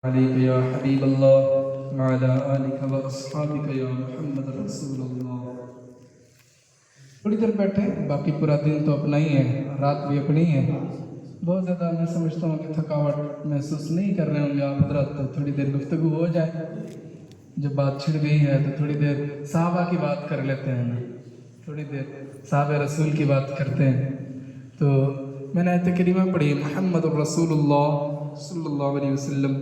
عليك يا حبيب الله وعلى آلك وأصحابك يا محمد رسول اللہ. تھوڑی دیر بیٹھے، باقی پورا دن تو اپنا ہی ہے، رات بھی اپنی ہے. بہت زیادہ میں سمجھتا ہوں کہ تھکاوٹ محسوس نہیں کر رہے ہوں گے آپ حضرات، تو تھوڑی دیر گفتگو ہو جائے. جب بات چھڑ گئی ہے تو تھوڑی دیر صحابہ کی بات کر لیتے ہیں نا، تھوڑی دیر صحابہ رسول کی بات کرتے ہیں. تو میں نے آیت کریمہ پڑھی، محمد الرسول اللہ صلی اللہ علیہ وسلم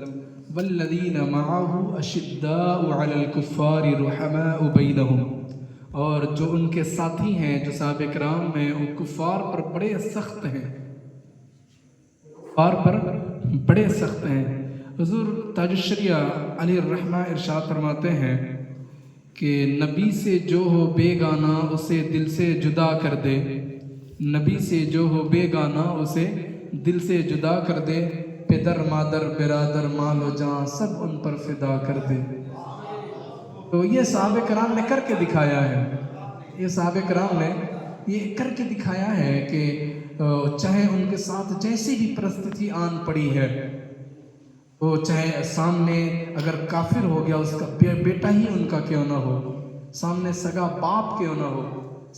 والذین معه اشداء علی الکفار رحماء بینہم، اور جو ان کے ساتھی ہیں، جو صحابہ کرام ہیں، وہ کفار پر بڑے سخت ہیں، کفار پر بڑے سخت ہیں. حضور تاج الشریعہ علیہ الرحمہ ارشاد فرماتے ہیں کہ نبی سے جو ہو بے گانا اسے دل سے جدا کر دے، نبی سے جو ہو بے گانا اسے دل سے جدا کر دے، پدر مادر برادر مال و جان سب ان پر فدا کر دے. تو یہ صحابہ کرام نے کر کے دکھایا ہے، یہ صحابہ کرام نے یہ کر کے دکھایا ہے کہ چاہے ان کے ساتھ جیسی بھی پرستتی آن پڑی ہے، وہ چاہے سامنے اگر کافر ہو گیا، اس کا بیٹا ہی ان کا کیوں نہ ہو، سامنے سگا باپ کیوں نہ ہو،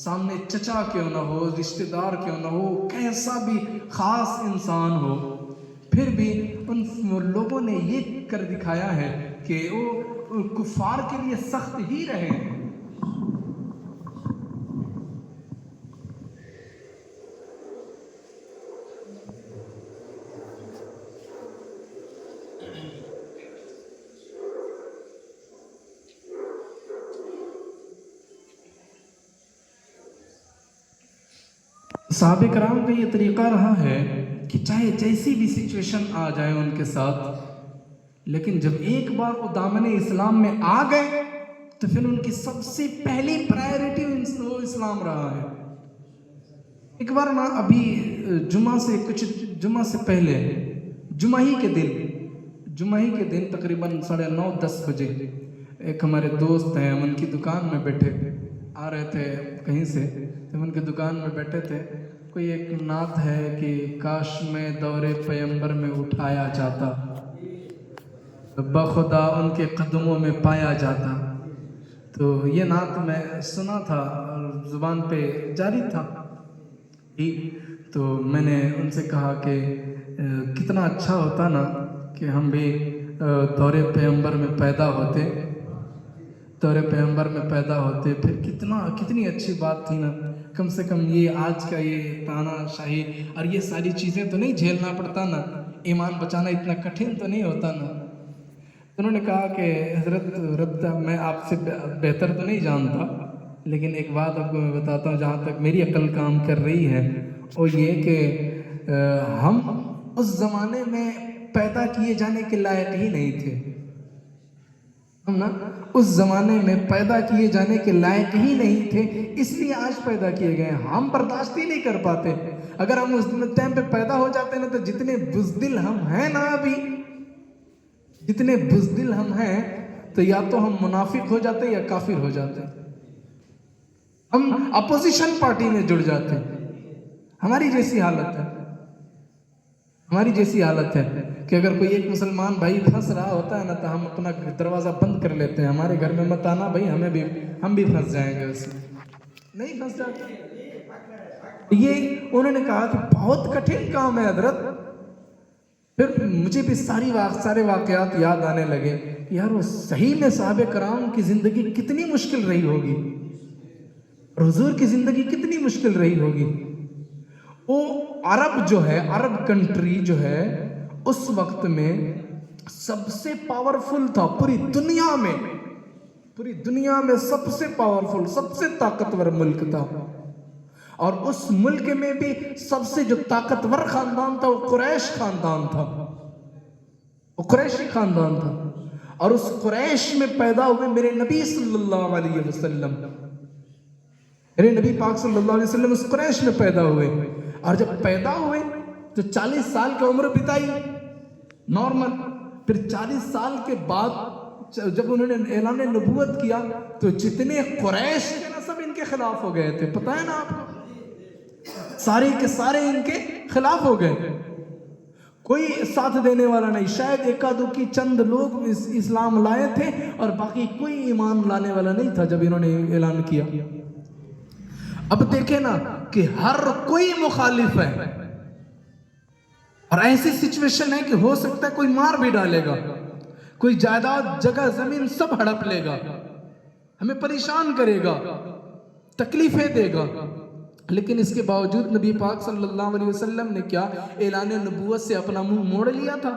سامنے چچا کیوں نہ ہو، رشتہ دار کیوں نہ ہو، کیسا بھی خاص انسان ہو، پھر بھی ان لوگوں نے یہ کر دکھایا ہے کہ وہ کفار کے لیے سخت ہی رہے. صحابہ کرام کا یہ طریقہ رہا ہے کہ چاہے جیسی بھی سچویشن آ جائے ان کے ساتھ، لیکن جب ایک بار وہ دامن اسلام میں آ گئے تو پھر ان کی سب سے پہلی پرائیورٹی وہ اسلام رہا ہے. ایک بار نا ابھی جمعہ سے پہلے جمعہ ہی کے دن تقریباً 9:30 بجے ایک ہمارے دوست ہیں، ہم ان کی دکان میں بیٹھے آ رہے تھے کہیں سے، ہم ان کی دکان میں بیٹھے تھے. کوئی ایک نعت ہے کہ کاش میں دور پیمبر میں اٹھایا جاتا، بخدا ان کے قدموں میں پایا جاتا. تو یہ نعت میں سنا تھا اور زبان پہ جاری تھا، تو میں نے ان سے کہا کہ کتنا اچھا ہوتا نا کہ ہم بھی دور پیمبر میں پیدا ہوتے، پھر کتنی اچھی بات تھی نا. کم سے کم یہ آج کا یہ تانا شاہی اور یہ ساری چیزیں تو نہیں جھیلنا پڑتا نا، ایمان بچانا اتنا کٹھن تو نہیں ہوتا نا. انہوں نے کہا کہ حضرت میں آپ سے بہتر تو نہیں جانتا، لیکن ایک بات آپ کو میں بتاتا ہوں جہاں تک میری عقل کام کر رہی ہے، وہ یہ کہ ہم اس زمانے میں پیدا کیے جانے کے لائق ہی نہیں تھے. ہم نا اس زمانے میں پیدا کیے جانے کے لائق ہی نہیں تھے، اس لیے آج پیدا کیے گئے. ہم برداشت ہی نہیں کر پاتے. اگر ہم اس ٹائم پہ پیدا ہو جاتے نا تو جتنے بزدل ہم ہیں نا، ابھی جتنے بزدل ہم ہیں، تو یا تو ہم منافق ہو جاتے یا کافر ہو جاتے، ہم اپوزیشن پارٹی میں جڑ جاتے. ہماری جیسی حالت ہے کہ اگر کوئی ایک مسلمان بھائی پھنس رہا ہوتا ہے نا تو ہم اپنا دروازہ بند کر لیتے ہیں، ہمارے گھر میں مت آنا بھائی، ہم بھی پھنس جائیں گے. اس میں نہیں پھنس جاتے. یہ انہوں نے کہا کہ بہت کٹھن کام ہے حضرت. پھر مجھے بھی سارے واقعات یاد آنے لگے کہ یار وہ صحیح میں صحابہ کرام کی زندگی کتنی مشکل رہی ہوگی، حضور کی زندگی کتنی مشکل رہی ہوگی. وہ عرب کنٹری جو ہے اس وقت میں سب سے پاورفل تھا پوری دنیا میں سب سے پاورفل، سب سے طاقتور ملک تھا. اور اس ملک میں بھی سب سے جو طاقتور خاندان تھا وہ قریش خاندان تھا، وہ قریشی خاندان تھا. اور اس قریش میں پیدا ہوئے میرے نبی صلی اللہ علیہ وسلم، میرے نبی پاک صلی اللہ علیہ وسلم اس قریش میں پیدا ہوئے. اور جب پیدا ہوئے تو 40 سال کی عمر بتائی نارمل. پھر 40 سال کے بعد جب انہوں نے اعلان نبوت کیا تو جتنے قریش تھے نا سب ان کے خلاف ہو گئے تھے. پتہ ہے نا آپ کو، سارے کے سارے ان کے خلاف ہو گئے. کوئی ساتھ دینے والا نہیں. شاید ایک آدھو کی چند لوگ اسلام لائے تھے اور باقی کوئی ایمان لانے والا نہیں تھا جب انہوں نے اعلان کیا. اب دیکھیں نا کہ ہر کوئی مخالف ہے اور ایسی سچویشن ہے کہ ہو سکتا ہے کوئی مار بھی ڈالے گا, کوئی جائیداد جگہ زمین سب ہڑپ لے گا, ہمیں پریشان کرے گا, تکلیفیں دے گا. لیکن اس کے باوجود نبی پاک صلی اللہ علیہ وسلم نے کیا اعلان نبوت سے اپنا منہ موڑ لیا تھا.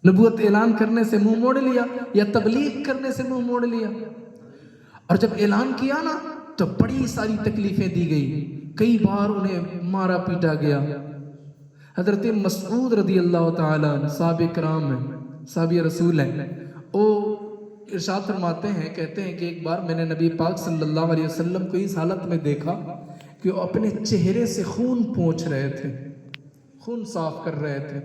نبوت اعلان کرنے سے منہ موڑ لیا یا تبلیغ کرنے سے منہ موڑ لیا. اور جب اعلان کیا نا تو بڑی ساری تکلیفیں دی گئی, کئی بار انہیں مارا پیٹا گیا. حضرت مسعود رضی اللہ تعالیٰ صحابہ کرام ہیں, صحابی رسول ہیں, وہ ارشاد فرماتے ہیں, کہتے ہیں کہ ایک بار میں نے نبی پاک صلی اللہ علیہ وسلم کو اس حالت میں دیکھا کہ وہ اپنے چہرے سے خون پونچھ رہے تھے, خون صاف کر رہے تھے.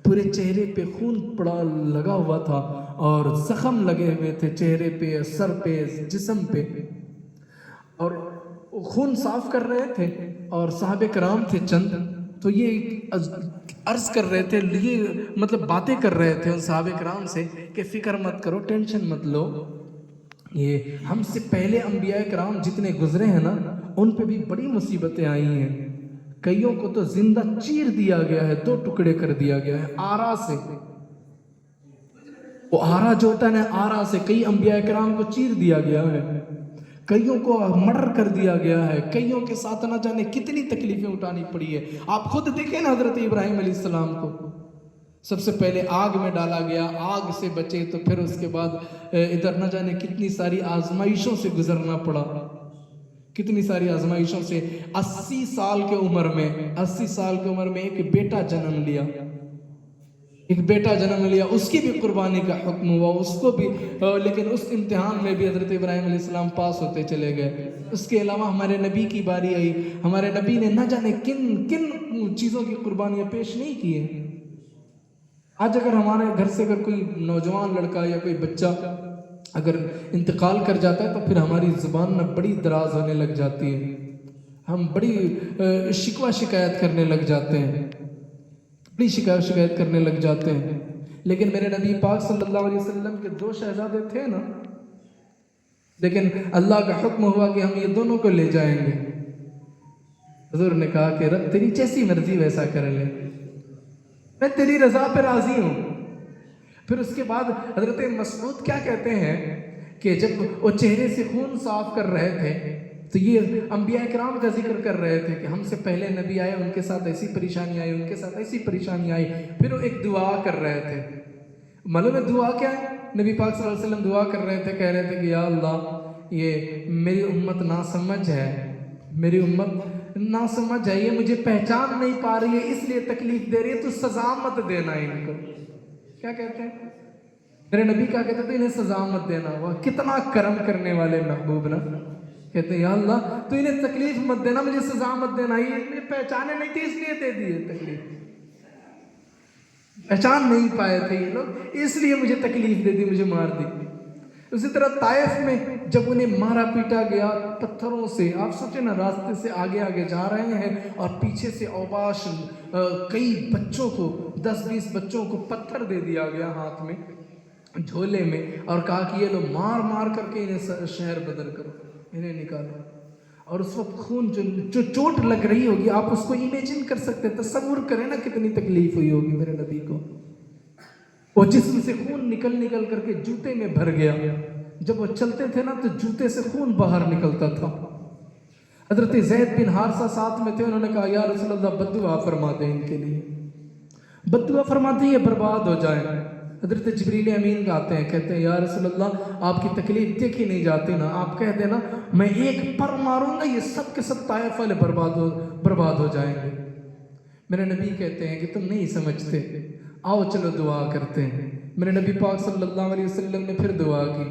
پورے چہرے پہ خون پڑا لگا ہوا تھا اور زخم لگے ہوئے تھے چہرے پہ, سر پہ, جسم پہ, اور خون صاف کر رہے تھے. اور صحابہ کرام تھے چند, تو یہ عرض کر رہے تھے, یہ مطلب باتیں کر رہے تھے ان صحابہ کرام سے کہ فکر مت کرو, ٹینشن مت لو, یہ ہم سے پہلے انبیاء کرام جتنے گزرے ہیں نا ان پہ بھی بڑی مصیبتیں آئی ہیں. کئیوں کو تو زندہ چیر دیا گیا ہے, 2 ٹکڑے کر دیا گیا ہے آرا سے. وہ آرا جو ہوتا ہے نا, آرا سے کئی انبیاء کرام کو چیر دیا گیا ہے, کئیوں کو مرڈر کر دیا گیا ہے, کئیوں کے ساتھ نہ جانے کتنی تکلیفیں اٹھانی پڑی ہے. آپ خود دیکھیں نا حضرت ابراہیم علیہ السلام کو سب سے پہلے آگ میں ڈالا گیا, آگ سے بچے, تو پھر اس کے بعد ادھر نہ جانے کتنی ساری آزمائشوں سے گزرنا پڑا, کتنی ساری آزمائشوں سے. 80 سال کے عمر میں ایک بیٹا جنم لیا, اس کی بھی قربانی کا حکم ہوا, اس کو بھی, لیکن اس امتحان میں بھی حضرت ابراہیم علیہ السلام پاس ہوتے چلے گئے. اس کے علاوہ ہمارے نبی کی باری آئی, ہمارے نبی نے نہ جانے کن کن چیزوں کی قربانیاں پیش نہیں کی ہیں. آج اگر ہمارے گھر سے اگر کوئی نوجوان لڑکا یا کوئی بچہ اگر انتقال کر جاتا ہے تو پھر ہماری زبان میں بڑی دراز ہونے لگ جاتی ہے, ہم بڑی شکوہ شکایت کرنے لگ جاتے ہیں, بڑی شکایت کرنے لگ جاتے ہیں. لیکن میرے نبی پاک صلی اللہ علیہ وسلم کے 2 شہزادے تھے نا, لیکن اللہ کا حکم ہوا کہ ہم یہ دونوں کو لے جائیں گے. حضور نے کہا کہ رب تیری جیسی مرضی ویسا کر لے, میں تیری رضا پہ راضی ہوں. پھر اس کے بعد حضرت مسعود کیا کہتے ہیں کہ جب وہ چہرے سے خون صاف کر رہے تھے تو یہ انبیاء کرام کا ذکر کر رہے تھے کہ ہم سے پہلے نبی آئے, ان کے ساتھ ایسی پریشانی آئی, ان کے ساتھ ایسی پریشانی آئی. پھر وہ ایک دعا کر رہے تھے. معلوم ہے دعا کیا ہے؟ نبی پاک صلی اللہ علیہ وسلم دعا کر رہے تھے, کہہ رہے تھے کہ یا اللہ یہ میری امت ناسمجھ ہے, میری امت ناسمجھ ہے, یہ مجھے پہچان نہیں پا رہی ہے, اس لیے تکلیف دے رہی ہے, تو سزا مت دینا ان کو. کیا کہتے ہیں میرے نبی, کیا کہتے تھے انہیں سزا مت دینا. وہ کتنا کرم کرنے والے محبوب نا, کہتے ہیں یا اللہ تو انہیں تکلیف مت دینا, مجھے سزا مت دینا, یہ پہچانے نہیں تھی اس لیے دے دیے تکلیف, پہچان نہیں پائے تھے یہ لوگ, اس لیے مجھے تکلیف دے دی, مجھے مار دی. اسی طرح طائف میں جب انہیں مارا پیٹا گیا پتھروں سے, آپ سوچیں نا راستے سے آگے آگے جا رہے ہیں اور پیچھے سے اوباش کئی بچوں کو 10-20 بچوں کو پتھر دے دیا گیا ہاتھ میں, جھولے میں, اور کہا کہ یہ لو مار مار کر کے انہیں شہر بدر کرو, انہیں نکالو. اور اس وقت خون جو چوٹ لگ رہی ہوگی آپ اس کو امیجن کر سکتے, تصور کریں نا کتنی تکلیف ہوئی ہوگی میرے نبی کو. وہ جسم سے خون نکل نکل کر کے جوتے میں بھر گیا, جب وہ چلتے تھے نا تو جوتے سے خون باہر نکلتا تھا. حضرت زید بن حارثہ ساتھ میں تھے, انہوں نے کہا یا رسول اللہ بد دعا فرما دیں ان کے لیے, بد دعا فرماتے ہیں یہ برباد ہو جائیں. حضرت جبریل امین آتے ہیں, کہتے ہیں یا رسول اللہ آپ کی تکلیف دیکھی نہیں جاتی نا, آپ کہہ دینا میں ایک پر ماروں گا یہ سب کے سب طائف والے برباد ہو جائیں گے. میرے نبی کہتے ہیں کہ تم نہیں سمجھتے, آؤ چلو دعا کرتے ہیں. میرے نبی پاک صلی اللہ علیہ وسلم نے پھر دعا کی,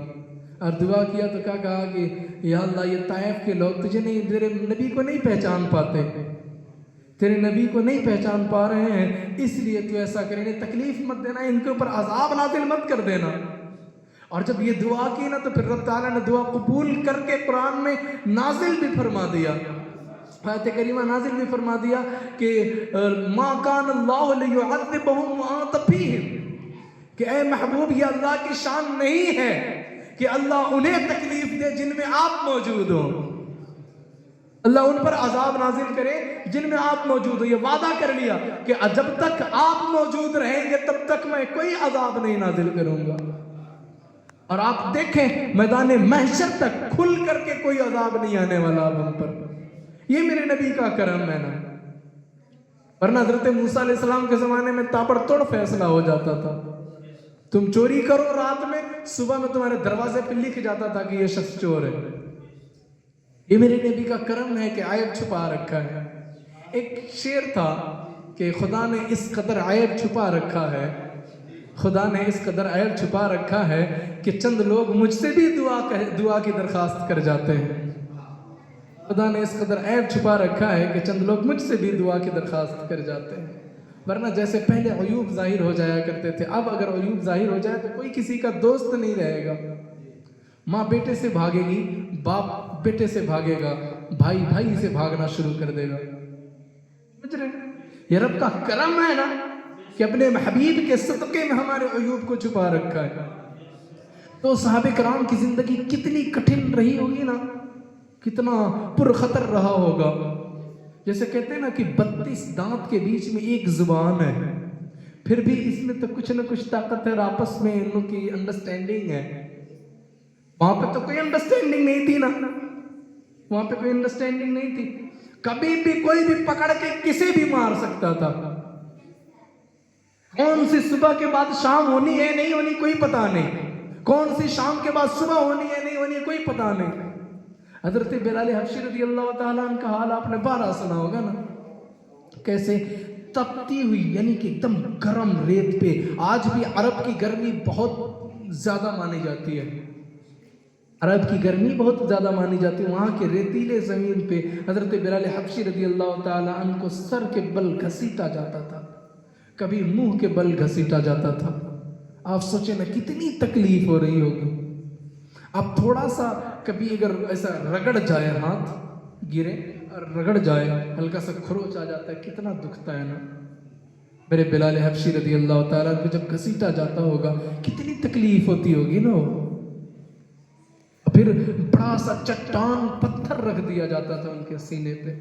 اور دعا کیا تو کیا کہا کہ یا اللہ یہ طائف کے لوگ تجھے نہیں, تیرے نبی کو نہیں پہچان پاتے, تیرے نبی کو نہیں پہچان پا رہے ہیں, اس لیے تو ایسا کریں, انہیں تکلیف مت دینا, ان کے اوپر عذاب نازل مت کر دینا. اور جب یہ دعا کی نا تو پھر رب تعالیٰ نے دعا قبول کر کے قرآن میں نازل بھی فرما دیا. آیت کریمہ نازل بھی فرما دیا کہ ما کان اللہ لیعذبہم وانت فیہم، کہ اے محبوب یہ اللہ کی شان نہیں ہے کہ اللہ انہیں تکلیف دے جن میں آپ موجود ہوں، اللہ ان پر عذاب نازل کرے جن میں آپ موجود ہو۔ یہ وعدہ کر لیا کہ جب تک آپ موجود رہیں گے تب تک میں کوئی عذاب نہیں نازل کروں گا، اور آپ دیکھیں میدان محشر تک کھل کر کے کوئی عذاب نہیں آنے والا اب ہم پر۔ یہ میرے نبی کا کرم ہے نا، ورنہ حضرت موسیٰ علیہ السلام کے زمانے میں تابڑ توڑ فیصلہ ہو جاتا تھا، تم چوری کرو رات میں، صبح میں تمہارے دروازے پہ لکھ جاتا تھا کہ یہ شخص چور ہے۔ یہ میرے نبی کا کرم ہے کہ عیب چھپا رکھا ہے۔ ایک شعر تھا کہ خدا نے اس قدر عیب چھپا رکھا ہے، خدا نے اس قدر عیب چھپا رکھا ہے کہ چند لوگ مجھ سے بھی دعا کی درخواست کر جاتے ہیں۔ خدا نے اس قدر عیب چھپا رکھا ہے کہ چند لوگ مجھ سے بھی دعا کی درخواست کر جاتے ہیں، ورنہ جیسے پہلے عیوب ظاہر ہو جایا کرتے تھے، اب اگر عیوب ظاہر ہو جائے تو کوئی کسی کا دوست نہیں رہے گا۔ ماں بیٹے سے بھاگے گی، باپ بیٹے سے بھاگے گا، بھائی بھائی سے بھاگنا شروع کر دے گا۔ سمجھ رہے ہیں؟ یہ رب کا کرم ہے نا کہ اپنے حبیب کے صدقے میں ہمارے عیوب کو چھپا رکھا ہے۔ تو صحابہ کرام کی زندگی کتنی کٹھن رہی ہوگی نا، کتنا پرخطر رہا ہوگا۔ جیسے کہتے ہیں نا کہ 32 دانت کے بیچ میں ایک زبان ہے، پھر بھی اس میں تو کچھ نہ کچھ طاقت ہے، اور آپس میں ان لوگ کی انڈرسٹینڈنگ ہے۔ وہاں پہ تو کوئی انڈرسٹینڈنگ نہیں تھی نا، وہاں پہ کوئی انڈرسٹینڈنگ نہیں تھی، کبھی بھی کوئی بھی پکڑ کے کسی بھی مار سکتا تھا۔ کون سی صبح کے بعد شام ہونی ہے نہیں ہونی کوئی پتہ نہیں، کون سی شام کے بعد صبح ہونی ہے نہیں ہونی کوئی پتہ نہیں۔ حضرت بلال حبشی رضی اللہ تعالیٰ عنہ کا حال آپ نے بارہ سنا ہوگا نا، کیسے تپتی ہوئی یعنی کہ ایک دم گرم ریت پہ، آج بھی عرب کی گرمی بہت زیادہ مانی جاتی ہے، عرب کی گرمی بہت زیادہ مانی جاتی ہے، وہاں کے ریتیلے زمین پہ حضرت بلال حبشی رضی اللہ تعالیٰ عنہ کو سر کے بل گھسیٹا جاتا تھا، کبھی منہ کے بل گھسیٹا جاتا تھا۔ آپ سوچیں نا کتنی تکلیف ہو رہی ہوگی۔ اب تھوڑا سا کبھی اگر ایسا رگڑ جائے، ہاتھ گرے اور رگڑ جائے، ہلکا سا کھروچ آ جاتا ہے، کتنا دکھتا ہے نا۔ میرے بلال حبشی رضی اللہ تعالیٰ کو جب گھسیٹا جاتا ہوگا کتنی تکلیف ہوتی ہوگی نا۔ پھر بڑا سا چٹان پتھر رکھ دیا جاتا تھا ان کے سینے پہ،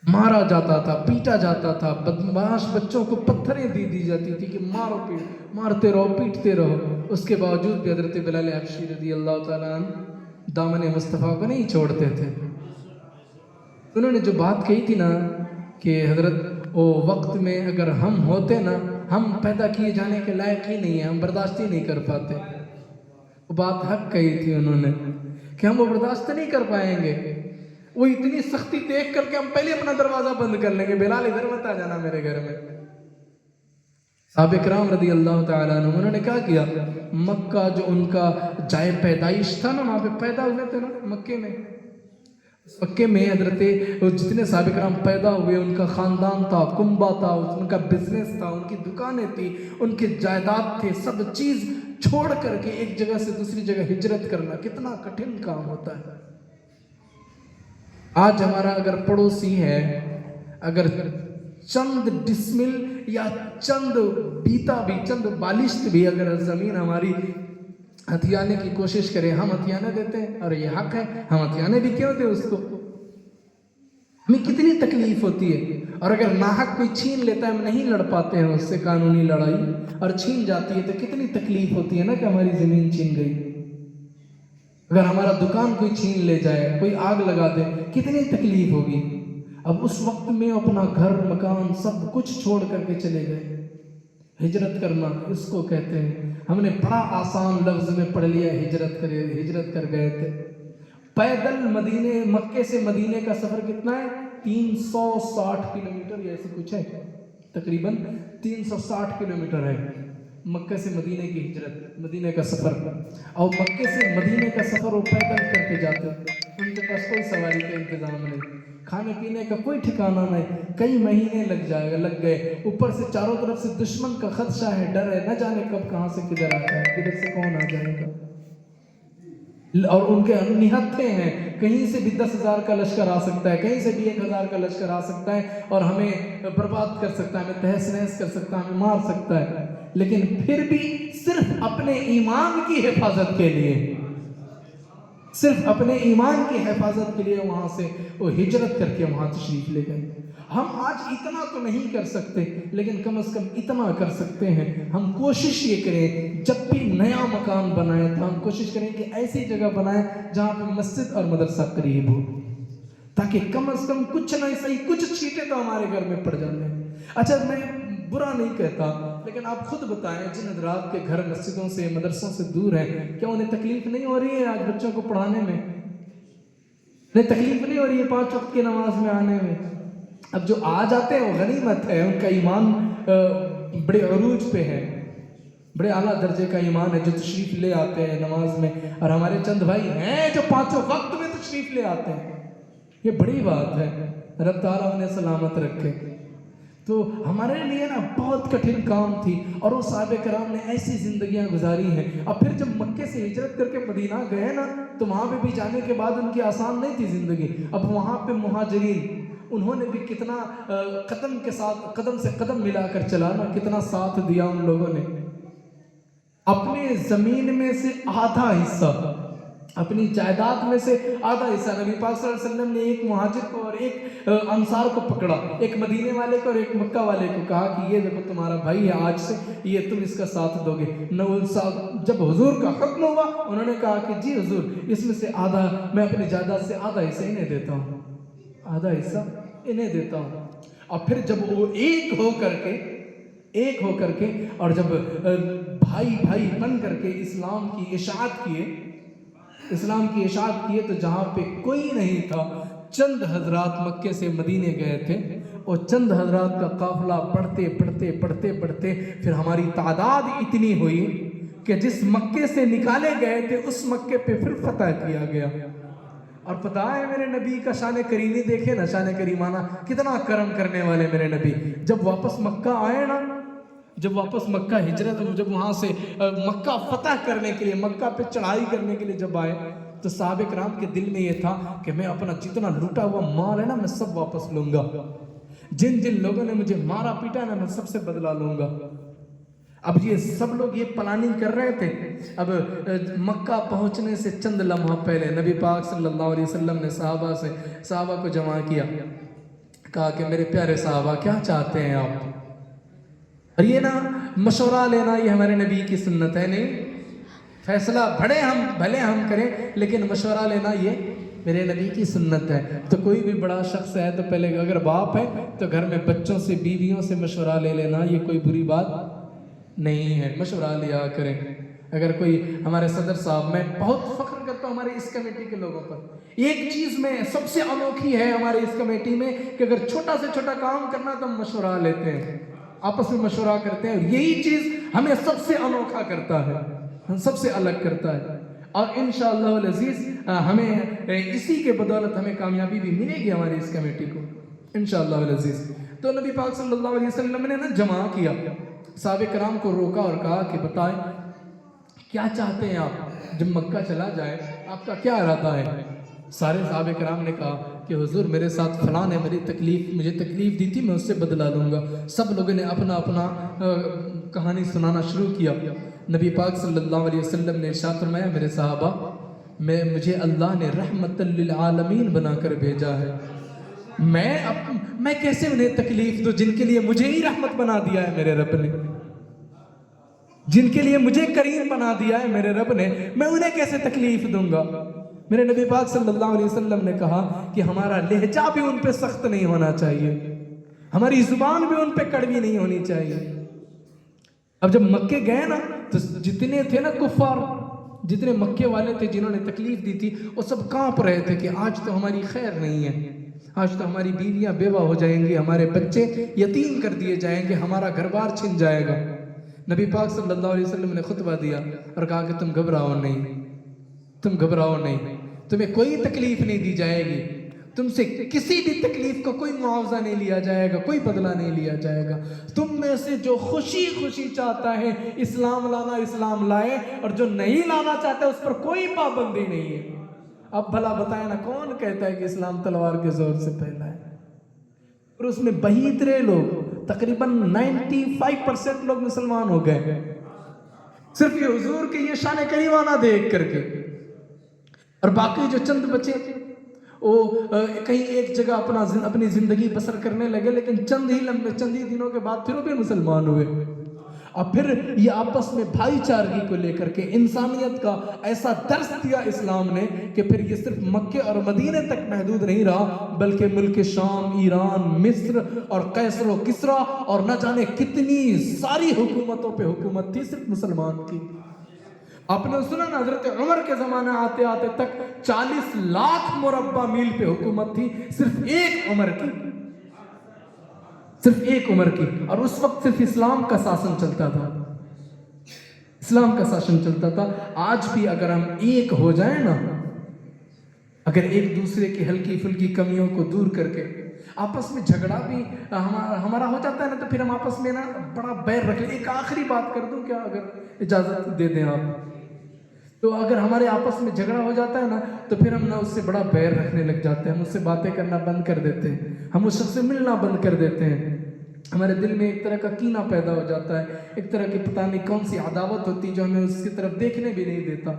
مارا جاتا تھا، پیٹا جاتا تھا، بدمعاش بچوں کو پتھریں دی جاتی تھی کہ مارو پیٹ، مارتے رہو پیٹتے رہو۔ اس کے باوجود بھی حضرت بلال حبشی رضی اللہ تعالیٰ عنہ دامن مصطفیٰ کو نہیں چھوڑتے تھے۔ انہوں نے جو بات کہی تھی نا کہ حضرت وہ وقت میں اگر ہم ہوتے نا، ہم پیدا کیے جانے کے لائق ہی نہیں ہیں، ہم برداشت ہی نہیں کر پاتے۔ وہ بات حق کہی تھی انہوں نے کہ ہم وہ برداشت نہیں کر پائیں گے، وہ اتنی سختی دیکھ کر کے ہم پہلے اپنا دروازہ بند کر لیں گے، بلال ادھر مت آ جانا میرے گھر میں۔ صحابہ کرام رضی اللہ تعالیٰ عنہ انہوں نے کیا کیا، مکہ جو ان کا جائے پیدائش تھا نا، وہاں پہ پیدا ہوئے تھے نا مکے میں، مکے میں حضرت جتنے صحابہ کرام پیدا ہوئے ان کا خاندان تھا، کنبہ تھا، ان کا بزنس تھا، ان کی دکانیں تھی، ان کے جائیداد تھے، سب چیز چھوڑ کر کے ایک جگہ سے دوسری جگہ ہجرت کرنا کتنا کٹھن کام ہوتا ہے۔ آج ہمارا اگر پڑوسی ہے، اگر چند ڈسمل یا چند بیتا بھی، چند بالشت بھی اگر زمین ہماری ہتھیانے کی کوشش کرے، ہم ہتھیانے دیتے ہیں، اور یہ حق ہے، ہم ہتھیانے بھی کیوں دیں اس کو، ہمیں کتنی تکلیف ہوتی ہے۔ اور اگر ناحق کوئی چھین لیتا ہے، ہم نہیں لڑ پاتے ہیں اس سے قانونی لڑائی، اور چھین جاتی ہے تو کتنی تکلیف ہوتی ہے نا کہ ہماری زمین چھین گئی۔ اگر ہمارا دکان کوئی چھین لے جائے، کوئی آگ لگا دے، کتنی تکلیف ہوگی۔ اب اس وقت میں اپنا گھر مکان سب کچھ چھوڑ کر کے چلے گئے، ہجرت کرنا اس کو کہتے ہیں۔ ہم نے بڑا آسان لفظ میں پڑھ لیا، ہجرت کر گئے تھے۔ پیدل مکے سے مدینے کا سفر کتنا ہے؟ 360 کلومیٹر یا ایسے کچھ ہے، تقریباً 360 کلومیٹر ہے مکہ سے مدینے کی ہجرت، مدینے کا سفر۔ اور مکے سے مدینے کا سفر وہ پیدل کر کے جاتے، ان کے پاس کوئی سواری کا انتظام نہیں، کھانے پینے کا کوئی ٹھکانہ نہیں، کئی مہینے لگ گئے، اوپر سے چاروں طرف سے دشمن کا خدشہ ہے، ڈر ہے، نہ جانے کب کہاں سے کدھر آتا ہے، کدھر سے کون آ جائے گا۔ اور ان کے نہتھے ہیں، کہیں سے بھی 10,000 کا لشکر آ سکتا ہے، کہیں سے بھی 1,000 کا لشکر آ سکتا ہے اور ہمیں برباد کر سکتا ہے، ہمیں تہس نہس کر سکتا ہے، ہمیں مار سکتا ہے، لیکن پھر بھی صرف اپنے ایمان کی حفاظت کے لیے، صرف اپنے ایمان کی حفاظت کے لیے وہاں سے وہ ہجرت کر کے وہاں تشریف لے گئے۔ ہم آج اتنا تو نہیں کر سکتے، لیکن کم از کم اتنا کر سکتے ہیں، ہم کوشش یہ کریں جب بھی نیا مکان بنائیں تو ہم کوشش کریں کہ ایسی جگہ بنائیں جہاں پہ مسجد اور مدرسہ قریب ہو، تاکہ کم از کم کچھ نہ صحیح کچھ چھینٹے تو ہمارے گھر میں پڑ جانے۔ اچھا، میں برا نہیں کہتا، لیکن آپ خود بتائیں جن حضرات کے گھر مسجدوں سے مدرسوں سے دور ہیں، کیا انہیں تکلیف نہیں ہو رہی ہے آج بچوں کو پڑھانے میں؟ انہیں تکلیف نہیں ہو رہی ہے 5 وقت کی نماز میں آنے میں؟ اب جو آ جاتے ہیں وہ غنیمت ہے، ان کا ایمان بڑے عروج پہ ہے، بڑے اعلیٰ درجے کا ایمان ہے جو تشریف لے آتے ہیں نماز میں، اور ہمارے چند بھائی ہیں جو 5 وقت میں تشریف لے آتے ہیں، یہ بڑی بات ہے، رب تعالیٰ انہیں سلامت رکھے۔ تو ہمارے لیے نا بہت کٹھن کام تھی، اور وہ صحابہ کرام نے ایسی زندگیاں گزاری ہیں۔ اب پھر جب مکے سے ہجرت کر کے مدینہ گئے نا، تو وہاں پہ بھی جانے کے بعد ان کی آسان نہیں تھی زندگی۔ اب وہاں پہ مہاجرین، انہوں نے بھی کتنا قدم کے ساتھ قدم سے قدم ملا کر چلا نا، کتنا ساتھ دیا ان لوگوں نے۔ اپنے زمین میں سے آدھا حصہ، اپنی جائیداد میں سے آدھا حصہ، نبی پاک صلی اللہ علیہ وسلم نے ایک مہاجر کو اور ایک انصار کو پکڑا، ایک مدینے والے کو اور ایک مکہ والے کو، کہا کہ یہ دیکھو تمہارا بھائی ہے، آج سے یہ تم اس کا ساتھ دو گے۔ جب حضور کا حکم ہوا، انہوں نے کہا کہ جی حضور، اس میں سے آدھا میں اپنی جائیداد سے آدھا حصہ انہیں دیتا ہوں، آدھا حصہ انہیں دیتا ہوں۔ اور پھر جب وہ ایک ہو کر کے اور جب بھائی بھائی بن کر کے اسلام کی اشاعت کیے، تو جہاں پہ کوئی نہیں تھا، چند حضرات مکے سے مدینے گئے تھے، اور چند حضرات کا قافلہ پڑھتے پھر ہماری تعداد اتنی ہوئی کہ جس مکے سے نکالے گئے تھے اس مکے پہ پھر فتح کیا گیا۔ اور پتہ ہے میرے نبی کا شان کریمی دیکھے نا، شان کریمانہ، کتنا کرم کرنے والے میرے نبی۔ جب واپس مکہ آئے نا، جب واپس مکہ ہجرت، جب وہاں سے مکہ فتح کرنے کے لیے، مکہ پہ چڑھائی کرنے کے لیے جب آئے، تو صحابہ کرام کے دل میں یہ تھا کہ میں اپنا جتنا لوٹا ہوا مال ہے نا، میں سب واپس لوں گا، جن لوگوں نے مجھے مارا پیٹا نا، میں سب سے بدلہ لوں گا۔ اب یہ سب لوگ یہ پلاننگ کر رہے تھے۔ اب مکہ پہنچنے سے چند لمحہ پہلے نبی پاک صلی اللہ علیہ وسلم نے صحابہ کو جمع کیا، کہا کہ میرے پیارے صحابہ، کیا چاہتے ہیں آپ؟ اور یہ نا مشورہ لینا یہ ہمارے نبی کی سنت ہے، نہیں فیصلہ بھلے ہم کریں، لیکن مشورہ لینا یہ میرے نبی کی سنت ہے۔ تو کوئی بھی بڑا شخص ہے تو پہلے اگر باپ ہے تو گھر میں بچوں سے، بیویوں سے مشورہ لے لینا یہ کوئی بری بات نہیں ہے، مشورہ لیا کریں۔ اگر کوئی ہمارے صدر صاحب، میں بہت فخر کرتا ہوں ہمارے اس کمیٹی کے لوگوں پر، ایک چیز میں سب سے انوکھی ہے ہمارے اس کمیٹی میں کہ اگر چھوٹا سے چھوٹا کام کرنا تو ہم مشورہ لیتے ہیں، آپس میں مشورہ کرتے ہیں، اور یہی چیز ہمیں سب سے انوکھا کرتا ہے، ہم سب سے الگ کرتا ہے۔ اور انشاءاللہ العزیز ہمیں اسی کے بدولت ہمیں کامیابی بھی ملے گی ہماری اس کمیٹی کو انشاءاللہ العزیز۔ تو نبی پاک صلی اللہ علیہ وسلم نے نا جمع کیا، صحابہ کرام کو روکا اور کہا کہ بتائیں کیا چاہتے ہیں آپ؟ جب مکہ چلا جائے آپ کا کیا ارادہ ہے؟ سارے صحابہ کرام نے کہا کہ حضور میرے ساتھ فلاں نے مجھے تکلیف دی تھی، میں اس سے بدلہ لوں گا۔ سب لوگوں نے اپنا کہانی سنانا شروع کیا۔ نبی پاک صلی اللہ علیہ وسلم نے ارشاد فرمایا، میرے صحابہ، مجھے اللہ نے رحمت للعالمین بنا کر بھیجا ہے، میں کیسے انہیں تکلیف دوں جن کے لیے مجھے ہی رحمت بنا دیا ہے میرے رب نے، جن کے لیے مجھے کریم بنا دیا ہے میرے رب نے، میں انہیں کیسے تکلیف دوں گا؟ میرے نبی پاک صلی اللہ علیہ وسلم نے کہا کہ ہمارا لہجہ بھی ان پہ سخت نہیں ہونا چاہیے، ہماری زبان بھی ان پہ کڑوی نہیں ہونی چاہیے۔ اب جب مکے گئے نا تو جتنے تھے نا کفار، جتنے مکے والے تھے جنہوں نے تکلیف دی تھی، وہ سب کانپ رہے تھے کہ آج تو ہماری خیر نہیں ہے، آج تو ہماری بیویاں بیوہ ہو جائیں گی، ہمارے بچے یتیم کر دیے جائیں گے، ہمارا گھر بار چھن جائے گا۔ نبی پاک صلی اللہ علیہ وسلم نے خطبہ دیا اور کہا کہ تم گھبراؤ نہیں، تمہیں کوئی تکلیف نہیں دی جائے گی، تم سے کسی بھی تکلیف کا کوئی معاوضہ نہیں لیا جائے گا، کوئی بدلہ نہیں لیا جائے گا. تم میں سے جو خوشی خوشی چاہتا ہے اسلام لانا اسلام لائے، اور جو نہیں لانا چاہتا ہے اس پر کوئی پابندی نہیں ہے. اب بھلا بتائیں نا، کون کہتا ہے کہ اسلام تلوار کے زور سے پھیلا ہے؟ اور اس میں بہیترے لوگ، تقریباً 95% لوگ مسلمان ہو گئے صرف یہ حضور کے یہ شان کریمانہ دیکھ کر کے. اور باقی جو چند بچے وہ کہیں ایک جگہ اپنی زندگی بسر کرنے لگے، لیکن چند ہی دنوں کے بعد پھر وہ بھی مسلمان ہوئے. اور پھر یہ آپس میں بھائی چارگی کو لے کر کے انسانیت کا ایسا درس دیا اسلام نے کہ پھر یہ صرف مکے اور مدینے تک محدود نہیں رہا، بلکہ ملک شام، ایران، مصر اور قیصر و کسریٰ اور نہ جانے کتنی ساری حکومتوں پہ حکومت تھی صرف مسلمان کی. آپ نے سنا نا، حضرت عمر کے زمانے آتے آتے تک 40 لاکھ مربع میل پہ حکومت تھی صرف ایک عمر کی، صرف ایک عمر کی. اور اس وقت صرف اسلام کا شاسن چلتا تھا، اسلام کا شاسن چلتا تھا. آج بھی اگر ہم ایک ہو جائیں نا، اگر ایک دوسرے کی ہلکی پھلکی کمیوں کو دور کر کے آپس میں جھگڑا بھی ہمارا ہو جاتا ہے نا، تو پھر ہم آپس میں نا بڑا بیر رکھ لیں. ایک آخری بات کر دوں کیا، اگر اجازت دے دیں آپ؟ تو اگر ہمارے آپس میں جھگڑا ہو جاتا ہے نا، تو پھر ہم نا اس سے بڑا بیر رکھنے لگ جاتے ہیں، ہم اس سے باتیں کرنا بند کر دیتے ہیں، ہم اس شخص سے ملنا بند کر دیتے ہیں. ہمارے دل میں ایک طرح کا کینہ پیدا ہو جاتا ہے، ایک طرح کی پتہ نہیں کون سی عداوت ہوتی جو ہمیں اس کی طرف دیکھنے بھی نہیں دیتا.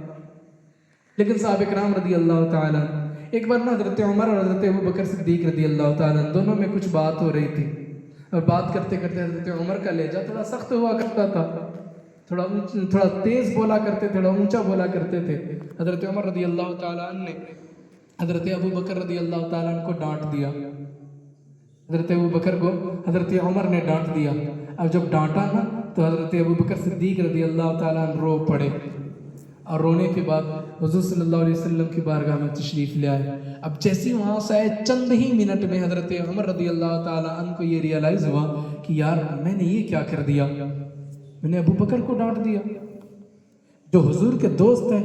لیکن صحابہ کرام رضی اللہ تعالیٰ، ایک بار نا حضرت عمر اور حضرت ابوبکر صدیق رضی اللہ تعالیٰ دونوں میں کچھ بات ہو رہی تھی. اور بات کرتے کرتے حضرت عمر کا لہجہ تھوڑا سخت ہوا کرتا تھا، تھوڑا تیز بولا کرتے تھے، تھوڑا اونچا بولا کرتے تھے. حضرت عمر رضی اللہ تعالیٰ نے حضرت ابوبکر رضی اللہ تعالیٰ کو ڈانٹ دیا. حضرت ابوبکر کو حضرت عمر نے ڈانٹ دیا. اب جب ڈانٹا نا تو حضرت ابوبکر صدیق رضی اللہ تعالیٰ رو پڑے، اور رونے کے بعد حضور صلی اللہ علیہ وسلم کی بارگاہ میں تشریف لے آئے. اب جیسی وہاں سے آئے، چند ہی منٹ میں حضرت عمر رضی اللہ تعالیٰ عنہ کو یہ ریئلائز ہوا کہ یار میں نے یہ کیا کر دیا، میں نے ابوبکر کو ڈانٹ دیا جو حضور کے دوست ہیں.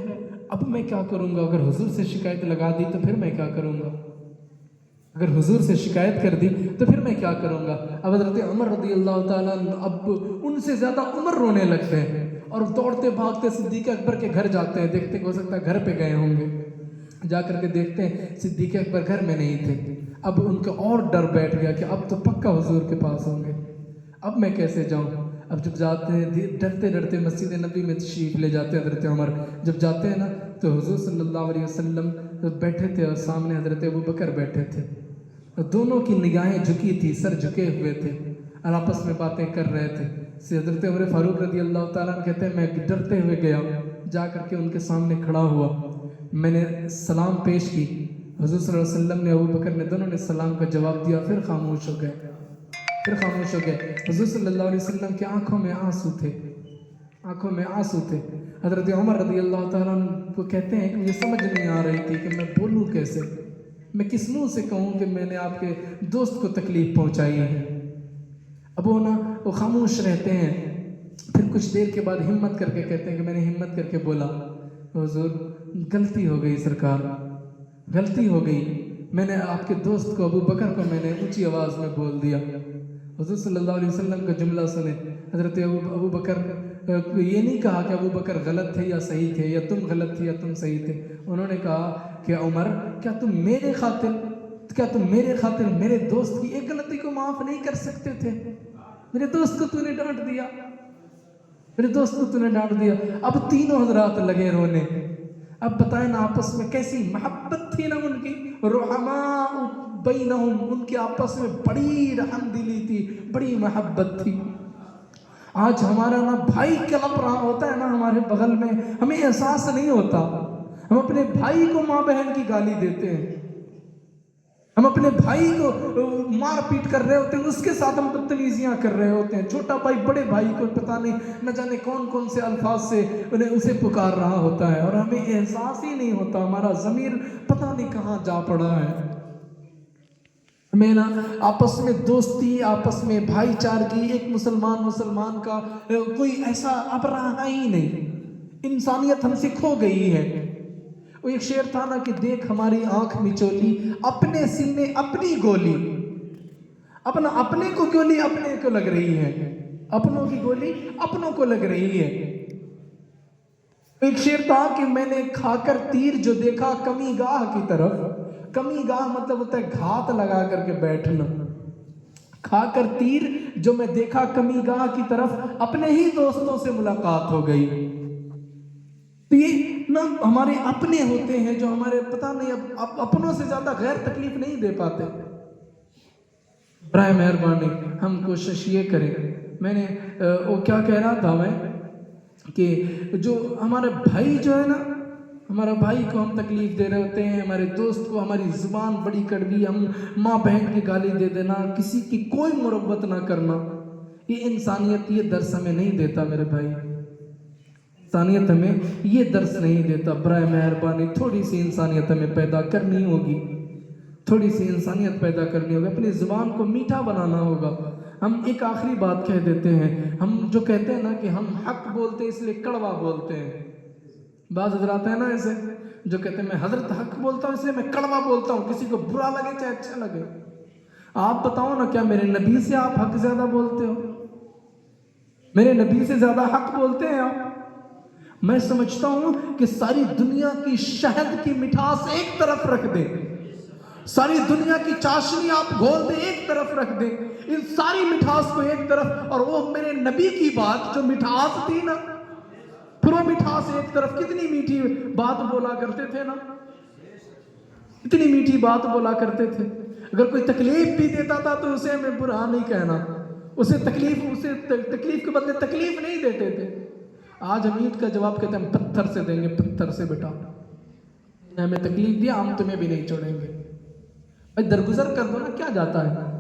اب میں کیا کروں گا؟ اگر حضور سے شکایت لگا دی تو پھر میں کیا کروں گا؟ اگر حضور سے شکایت کر دی تو پھر میں کیا کروں گا؟ اب حضرت عمر رضی اللہ تعالیٰ اب ان سے زیادہ عمر رونے لگتے ہیں، اور دوڑتے بھاگتے صدیق اکبر کے گھر جاتے ہیں. دیکھتے کہ ہو سکتا ہے گھر پہ گئے ہوں گے، جا کر کے دیکھتے ہیں صدیق اکبر گھر میں نہیں تھے. اب ان کو اور ڈر بیٹھ گیا کہ اب تو پکا حضور کے پاس ہوں گے، اب میں کیسے جاؤں؟ اب جب جاتے ہیں ڈرتے ڈرتے مسجد نبی میں تشریف لے جاتے ہیں حضرت عمر. جب جاتے ہیں نا تو حضور صلی اللہ علیہ وسلم بیٹھے تھے اور سامنے حضرت ابوبکر بیٹھے تھے. دونوں کی نگاہیں جھکی تھی، سر جھکے ہوئے تھے اور آپس میں باتیں کر رہے تھے. حضرت عمر فاروق رضی اللہ تعالیٰ کہتے ہیں میں ڈرتے ہوئے گیا، جا کر کے ان کے سامنے کھڑا ہوا، میں نے سلام پیش کی. حضور صلی اللہ علیہ وسلم نے، ابوبکر نے، دونوں نے سلام کا جواب دیا، پھر خاموش ہو گئے، پھر خاموش ہو گئے. حضور صلی اللہ علیہ وسلم کی آنکھوں میں آنسو تھے، آنکھوں میں آنسو تھے. حضرت عمر رضی اللہ تعالیٰ کو کہتے ہیں کہ مجھے سمجھ نہیں آ رہی تھی کہ میں بولوں کیسے، میں کس منہ سے کہوں کہ میں نے آپ کے دوست کو تکلیف پہنچائی ہے. اب وہ خاموش رہتے ہیں. پھر کچھ دیر کے بعد ہمت کر کے کہتے ہیں کہ میں نے ہمت کر کے بولا، حضور غلطی ہو گئی سرکار، غلطی ہو گئی، میں نے آپ کے دوست کو ابوبکر کو میں نے اونچی آواز میں بول دیا. حضور صلی اللہ علیہ وسلم کا جملہ سنے. حضرت ابوبکر یہ نہیں کہا کہ ابوبکر غلط تھے یا صحیح تھے، یا تم غلط تھے یا تم صحیح تھے. انہوں نے کہا کہ عمر کیا تم میرے خاطر میرے دوست کی ایک غلطی کو معاف نہیں کر سکتے تھے؟ میرے دوست کو تو نے ڈانٹ دیا، میرے دوست کو تو نے ڈانٹ دیا. اب تینوں حضرات لگے رونے. اب بتائیں نا آپس میں کیسی محبت تھی نا ان کی، رحماء بینہم، ان کے آپس میں بڑی رحم دلی تھی، بڑی محبت تھی. آج ہمارا نا بھائی کلپ رہا ہوتا ہے نا ہمارے بغل میں، ہمیں احساس نہیں ہوتا. ہم اپنے بھائی کو ماں بہن کی گالی دیتے ہیں، ہم اپنے بھائی کو مار پیٹ کر رہے ہوتے ہیں، اس کے ساتھ ہم بدتمیزیاں کر رہے ہوتے ہیں. چھوٹا بھائی بڑے بھائی کو پتہ نہیں نہ جانے کون کون سے الفاظ سے اسے پکار رہا ہوتا ہے، اور ہمیں احساس ہی نہیں ہوتا. ہمارا ضمیر پتہ نہیں کہاں جا پڑا ہے. ہمیں نا آپس میں دوستی، آپس میں بھائی چارگی، ایک مسلمان کا کوئی ایسا اب رہا ہی نہیں. انسانیت ہم سے کھو گئی ہے. وہ ایک شعر تھا نا کہ دیکھ ہماری آنکھ مچولی اپنے سینے اپنی گولی، اپنے کو گولی اپنے کو لگ رہی ہے، اپنوں کی گولی اپنوں کو لگ رہی ہے۔ ایک شعر تھا کہ میں نے کھا کر تیر جو دیکھا کمی گاہ کی طرف، کمی گاہ مطلب ہوتا ہے گھات لگا کر کے بیٹھنا، کھا کر تیر جو میں دیکھا کمی گاہ کی طرف، اپنے ہی دوستوں سے ملاقات ہو گئی۔ تو یہ نا ہمارے اپنے ہوتے ہیں جو ہمارے پتہ نہیں اب اپنوں سے زیادہ غیر تکلیف نہیں دے پاتے۔ برائے مہربانی ہم کوشش یہ کریں، میں نے وہ کیا کہہ رہا تھا میں کہ جو ہمارے بھائی جو ہے نا، ہمارا بھائی کو ہم تکلیف دے رہے ہوتے ہیں، ہمارے دوست کو ہماری زبان بڑی کڑوی، ہم ماں بہن کی گالی دے دینا، کسی کی کوئی مروت نہ کرنا، یہ انسانیت یہ درس ہمیں نہیں دیتا میرے بھائی، انسانیت ہمیں یہ درس نہیں دیتا۔ برائے مہربانی تھوڑی سی انسانیت ہمیں پیدا کرنی ہوگی، تھوڑی سی انسانیت پیدا کرنی ہوگی، اپنی زبان کو میٹھا بنانا ہوگا۔ ہم ایک آخری بات کہہ دیتے ہیں، ہم جو کہتے ہیں نا کہ ہم حق بولتے ہیں اس لیے کڑوا بولتے ہیں، بعض حضرات ہیں نا ایسے جو کہتے ہیں میں حضرت حق بولتا ہوں اس لیے میں کڑوا بولتا ہوں، کسی کو برا لگے چاہے اچھا لگے۔ آپ بتاؤ نا کیا میرے نبی سے آپ حق زیادہ بولتے ہو؟ میرے نبی سے زیادہ حق بولتے ہیں آپ؟ میں سمجھتا ہوں کہ ساری دنیا کی شہد کی مٹھاس ایک طرف رکھ دیں، ساری دنیا کی چاشنی آپ گھول دیں ایک طرف رکھ دیں، ان ساری مٹھاس کو ایک طرف، اور وہ میرے نبی کی بات جو مٹھاس تھی نا، پھر وہ مٹھاس ایک طرف، کتنی میٹھی بات بولا کرتے تھے نا، اتنی میٹھی بات بولا کرتے تھے۔ اگر کوئی تکلیف بھی دیتا تھا تو اسے ہمیں برا نہیں کہنا، اسے تکلیف کے بدلے تکلیف نہیں دیتے تھے۔ آج ہم اینٹ کا جواب کہتے ہیں ہم پتھر سے دیں گے، پتھر سے بیٹا ہمیں تکلیف دیا ہم تمہیں بھی نہیں چھوڑیں گے، بھائی درگزر کر دو نا، کیا جاتا ہے۔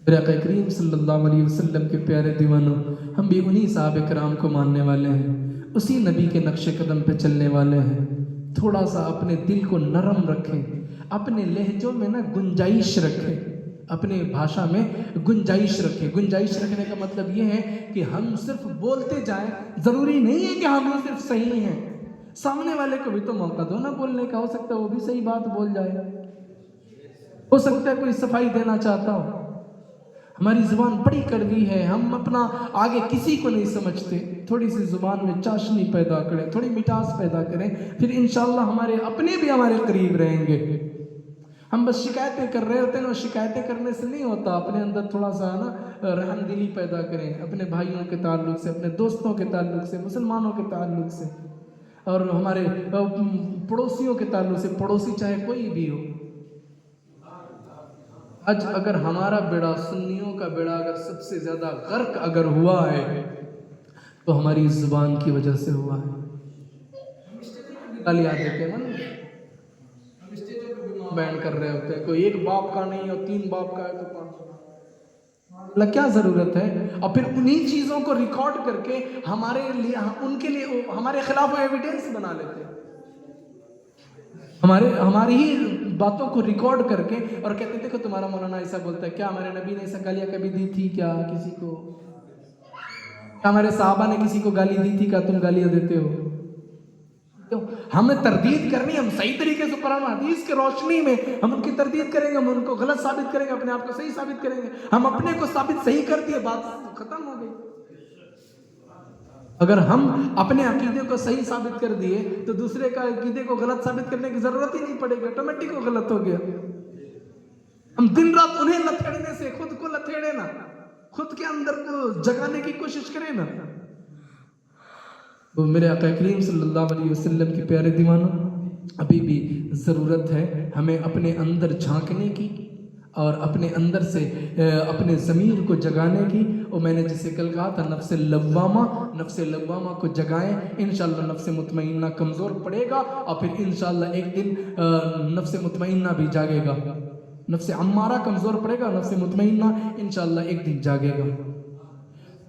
میرے آقا کریم صلی اللہ علیہ وسلم کے پیارے دیوانوں، ہم بھی انہی صحابہ کرام کو ماننے والے ہیں، اسی نبی کے نقش قدم پہ چلنے والے ہیں۔ تھوڑا سا اپنے دل کو نرم رکھیں، اپنے لہجوں میں نا گنجائش رکھیں، اپنے بھاشا میں گنجائش رکھیں۔ گنجائش رکھنے کا مطلب یہ ہے کہ ہم صرف بولتے جائیں، ضروری نہیں ہے کہ ہم ہی صرف صحیح ہیں، سامنے والے کو بھی تو موقع دو نا بولنے کا، ہو سکتا ہے وہ بھی صحیح بات بول جائے، ہو سکتا ہے کوئی صفائی دینا چاہتا ہو۔ ہماری زبان بڑی کڑوی ہے، ہم اپنا آگے کسی کو نہیں سمجھتے، تھوڑی سی زبان میں چاشنی پیدا کریں، تھوڑی مٹھاس پیدا کریں، پھر انشاءاللہ ہمارے اپنے بھی ہمارے قریب رہیں گے۔ ہم بس شکایتیں کر رہے ہوتے ہیں، اور شکایتیں کرنے سے نہیں ہوتا، اپنے اندر تھوڑا سا نا رحم دلی پیدا کریں، اپنے بھائیوں کے تعلق سے، اپنے دوستوں کے تعلق سے، مسلمانوں کے تعلق سے، اور ہمارے پڑوسیوں کے تعلق سے، پڑوسی چاہے کوئی بھی ہو۔ آج اگر ہمارا بیڑا، سنیوں کا بیڑا اگر سب سے زیادہ غرق اگر ہوا ہے تو ہماری زبان کی وجہ سے ہوا ہے۔ گالیاں دیتے ہیں نا، ہم اسٹیجوں پہ بھی بین کر رہے ہوتے ہیں، کوئی ایک باپ کا نہیں اور 3 باپ کا ہے تو 5، اللہ کیا ضرورت ہے؟ اور پھر انہی چیزوں کو ریکارڈ کر کے ہمارے لیے، ان کے لیے ہمارے خلاف ایویڈنس بنا لیتے ہیں، ہماری ہی باتوں کو ریکارڈ کر کے، اور کہتے ہیں دیکھو تمہارا مولانا ایسا بولتا ہے، کیا ہمارے نبی نے ایسا گالیاں کبھی دی تھی کیا کسی کو؟ کیا ہمارے صحابہ نے کسی کو گالی دی تھی؟ کیا تم گالیاں دیتے ہو؟ ہمیں تردید کرنی، ہم صحیح طریقے سے قرآن و حدیث کے روشنی میں ہم ان کی تردید کریں گے، ہم ان کو غلط ثابت کریں گے، اپنے آپ کو صحیح ثابت کریں گے۔ ہم اپنے کو ثابت صحیح کر دیے، بات ختم ہو گئی۔ اگر ہم اپنے عقیدے کو صحیح ثابت کر دیے تو دوسرے کا عقیدے کو غلط ثابت کرنے کی ضرورت ہی نہیں پڑے گی، آٹومیٹک وہ غلط ہو گیا۔ ہم دن رات انہیں لتھڑنے سے خود کو لتھڑے نا، خود کے اندر کو جگانے کی کوشش کریں نا۔ تو میرے آقا کریم صلی اللہ علیہ وسلم کے پیارے دیوانوں، ابھی بھی ضرورت ہے ہمیں اپنے اندر جھانکنے کی، اور اپنے اندر سے اپنے ضمیر کو جگانے کی۔ اور میں نے جسے کل کہا تھا نفس لوامہ کو جگائیں، انشاءاللہ نفس مطمئنہ کمزور پڑے گا، اور پھر انشاءاللہ ایک دن نفس مطمئنہ بھی جاگے گا۔ نفس عمارہ کمزور پڑے گا، نفس مطمئنہ انشاءاللہ ایک دن جاگے گا۔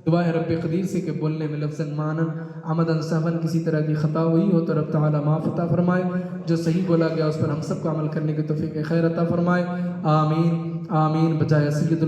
دعا ہے رب قدیر سے کہ بولنے میں لفظاً معنن عمداً سہواً کسی طرح کی خطا ہوئی ہو تو رب تعالیٰ معاف عطا فرمائے، جو صحیح بولا گیا اس پر ہم سب کو عمل کرنے کی توفیق خیر عطا فرمائے، آمین آمین۔ بجائے سید